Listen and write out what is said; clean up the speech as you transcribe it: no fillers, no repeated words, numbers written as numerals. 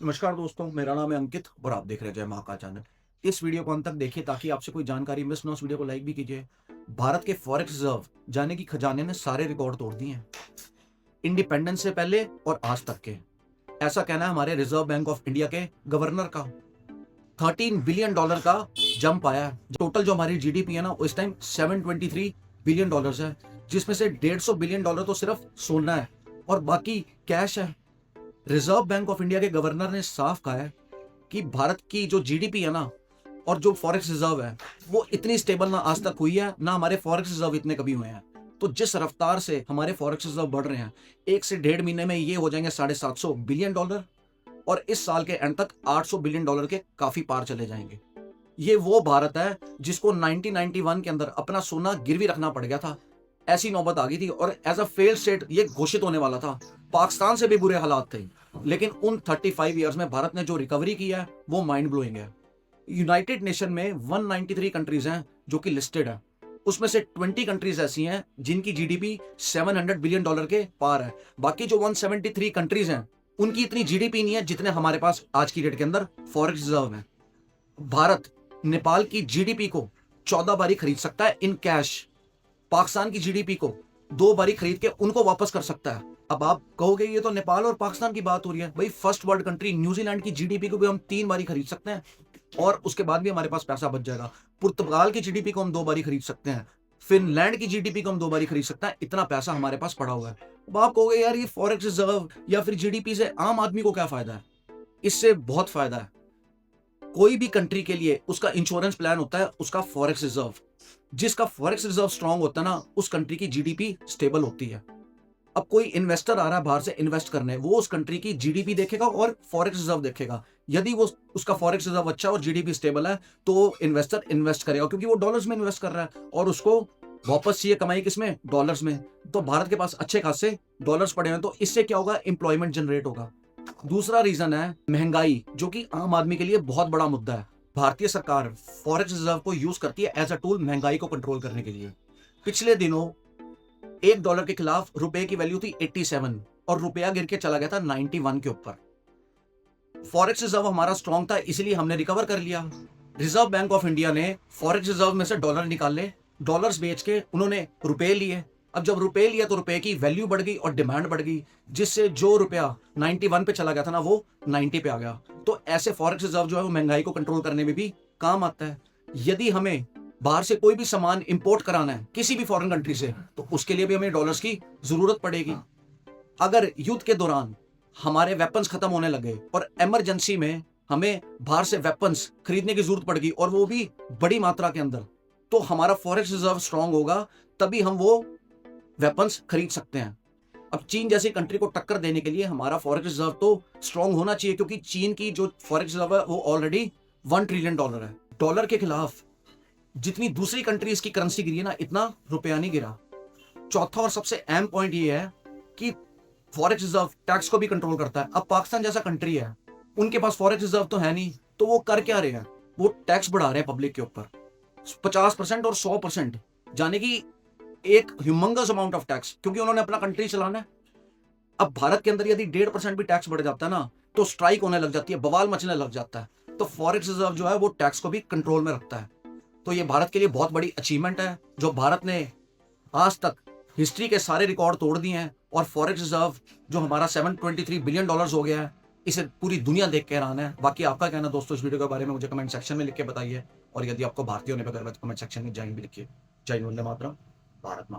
नमस्कार दोस्तों, मेरा नाम है अंकित और आप देख रहे हैं जय महाकाल चैनल। इस वीडियो को अंत तक देखिए ताकि आपसे कोई जानकारी मिस ना हो। इस वीडियो को लाइक भी कीजिए। भारत के फॉरेक्स रिजर्व जाने की खजाने ने सारे रिकॉर्ड तोड़ दिए हैं, इंडिपेंडेंस से पहले और आज तक के। ऐसा कहना है हमारे रिजर्व बैंक ऑफ इंडिया के गवर्नर का। 13 बिलियन डॉलर का जंप आया है। टोटल जो हमारी जीडीपी है ना, वो इस टाइम 723 बिलियन डॉलर है, जिसमें से 150 बिलियन डॉलर तो सिर्फ सोना है और बाकी कैश है। रिजर्व बैंक ऑफ इंडिया के गवर्नर ने साफ कहा है कि भारत की जो जीडीपी है ना और जो फॉरेक्स रिजर्व है, वो इतनी स्टेबल ना आज तक हुई है, ना हमारे फॉरेक्स रिजर्व इतने कभी हुए हैं। तो जिस रफ्तार से हमारे फॉरेक्स रिजर्व बढ़ रहे हैं, 1 से 1.5 महीने में ये हो जाएंगे 750 बिलियन डॉलर और इस साल के एंड तक 800 बिलियन डॉलर के काफी पार चले जाएंगे। ये वो भारत है जिसको 1991 के अंदर अपना सोना गिरवी रखना पड़ गया था। ऐसी नौबत आ गई थी और एज अ फेल्ड स्टेट ये घोषित होने वाला था। पाकिस्तान से भी बुरे हालात थे, लेकिन उन 35 ईयर्स में भारत ने जो रिकवरी की है वो माइंड ब्लोइंग है। यूनाइटेड नेशन में 193 कंट्रीज हैं जो कि लिस्टेड है। उसमें से 20 कंट्रीज ऐसी हैं जिनकी जीडीपी 700 बिलियन डॉलर के पार है। बाकी जो 173 कंट्रीज हैं, उनकी इतनी जीडीपी नहीं है जितने हमारे पास आज की डेट के अंदर फॉरेक्स रिजर्व है। भारत नेपाल की जीडीपी को 14 बारी खरीद सकता है इन कैश। पाकिस्तान की जीडीपी को 2 बारी खरीद के उनको वापस कर सकता है। अब आप कहोगे ये तो नेपाल और पाकिस्तान की बात हो रही है। भाई, फर्स्ट वर्ल्ड कंट्री न्यूजीलैंड की जीडीपी को भी हम 3 बारी खरीद सकते हैं और उसके बाद भी हमारे पास पैसा बच जाएगा। पुर्तगाल की जीडीपी को हम 2 बारी खरीद सकते हैं। फिनलैंड की जीडीपी को हम 2 बारी खरीद सकते हैं। इतना पैसा हमारे पास पड़ा हुआ है। अब आप कहोगे यार, ये फॉरेक्स रिजर्व या फिर जीडीपी से आम आदमी को क्या फायदा है? इससे बहुत फायदा है। कोई भी कंट्री के लिए उसका इंश्योरेंस प्लान होता है उसका फॉरेक्स रिजर्व। जिसका फॉरेक्स रिजर्व स्ट्रांग होता है ना, उस कंट्री की जीडीपी स्टेबल होती है। अब कोई इन्वेस्टर आ रहा है बाहर से इन्वेस्ट करने, वो उस कंट्री की जीडीपी देखेगा और फॉरेक्स रिजर्व देखेगा। यदि वो उसका फॉरेक्स रिजर्व अच्छा और जीडीपी स्टेबल है तो इन्वेस्टर इन्वेस्ट करेगा, क्योंकि वो डॉलर्स में इन्वेस्ट कर रहा है और उसको वापस चाहिए कमाई किसमें? डॉलर्स में। तो भारत के पास अच्छे खासे डॉलर्स पड़े हैं, तो इससे क्या होगा? एम्प्लॉयमेंट जनरेट होगा। दूसरा रीजन है महंगाई, जो कि आम आदमी के लिए बहुत बड़ा मुद्दा है। भारतीय सरकार फॉरेक्स रिजर्व को यूज करती है एज अ टूल महंगाई को कंट्रोल करने के लिए। पिछले दिनों $1 के खिलाफ रुपए की वैल्यू थी 87 और रुपया गिर के चला गया था 91 के ऊपर। फॉरेक्स रिजर्व हमारा स्ट्रांग था, इसलिए हमने रिकवर कर लिया। रिजर्व बैंक ऑफ इंडिया ने फॉरेक्स रिजर्व में से डॉलर निकाले, डॉलर्स बेच के उन्होंने रुपए लिए। अब जब रुपए लिया तो रुपए की वैल्यू बढ़ गई और डिमांड बढ़ गई, जिससे जो रुपया 91 पे चला गया था ना, वो 90 पे आ गया। तो ऐसे फॉरेक्स रिजर्व जो है वो महंगाई को कंट्रोल करने में भी काम आता है। यदि हमें बाहर से कोई भी सामान इंपोर्ट कराना है किसी भी फॉरेन कंट्री से, तो उसके लिए भी हमें डॉलर्स की जरूरत पड़ेगी। अगर युद्ध के दौरान हमारे वेपन्स खत्म होने लगे और इमरजेंसी में हमें बाहर से वेपन्स खरीदने की जरूरत पड़ गई और वो भी बड़ी मात्रा के अंदर, तो हमारा फॉरेक्स रिजर्व स्ट्रांग होगा, तभी हम वो वेपन्स खरीद सकते हैं। अब चीन जैसी कंट्री को टक्कर देने के लिए हमारा फॉरेक्स रिजर्व तो स्ट्रांग होना चाहिए, क्योंकि चीन की जो फॉरेक्स रिजर्व है वो ऑलरेडी $1 ट्रिलियन है। डॉलर के खिलाफ जितनी दूसरी कंट्रीज की करेंसी गिरी है ना, इतना रुपया नहीं गिरा। चौथा और सबसे अहम पॉइंट ये है कि फॉरेक्स रिजर्व टैक्स को भी कंट्रोल करता है। अब पाकिस्तान जैसा कंट्री है, उनके पास फॉरेक्स रिजर्व तो है नहीं, तो वो कर क्या रहे हैं? वो टैक्स बढ़ा रहे हैं पब्लिक के ऊपर, 50% और 100%, जाने की एक ह्यूमंगस अमाउंट ऑफ टैक्स, क्योंकि उन्होंने अपना कंट्री चलाना है। अब भारत के अंदर यदि 1.5% भी टैक्स बढ़ जाता है ना, तो स्ट्राइक होने लग जाती है, बवाल मचने लग जाता है। तो फॉरेक्स रिजर्व जो है वो टैक्स को भी कंट्रोल में रखता है। तो ये भारत के लिए बहुत बड़ी अचीवमेंट है, जो भारत ने आज तक हिस्ट्री के सारे रिकॉर्ड तोड़ दिए हैं। और फॉरेक्स रिजर्व जो हमारा $723 बिलियन हो गया है, इसे पूरी दुनिया देख के हैरान है। बाकी आपका कहना दोस्तों इस वीडियो के बारे में मुझे कमेंट सेक्शन में लिख के बताइए। और यदि आपको भारतीय होने पर गर्व है तो कमेंट सेक्शन में जय हिंद भी लिखिए। जय वंदे मातरम। भारत माता।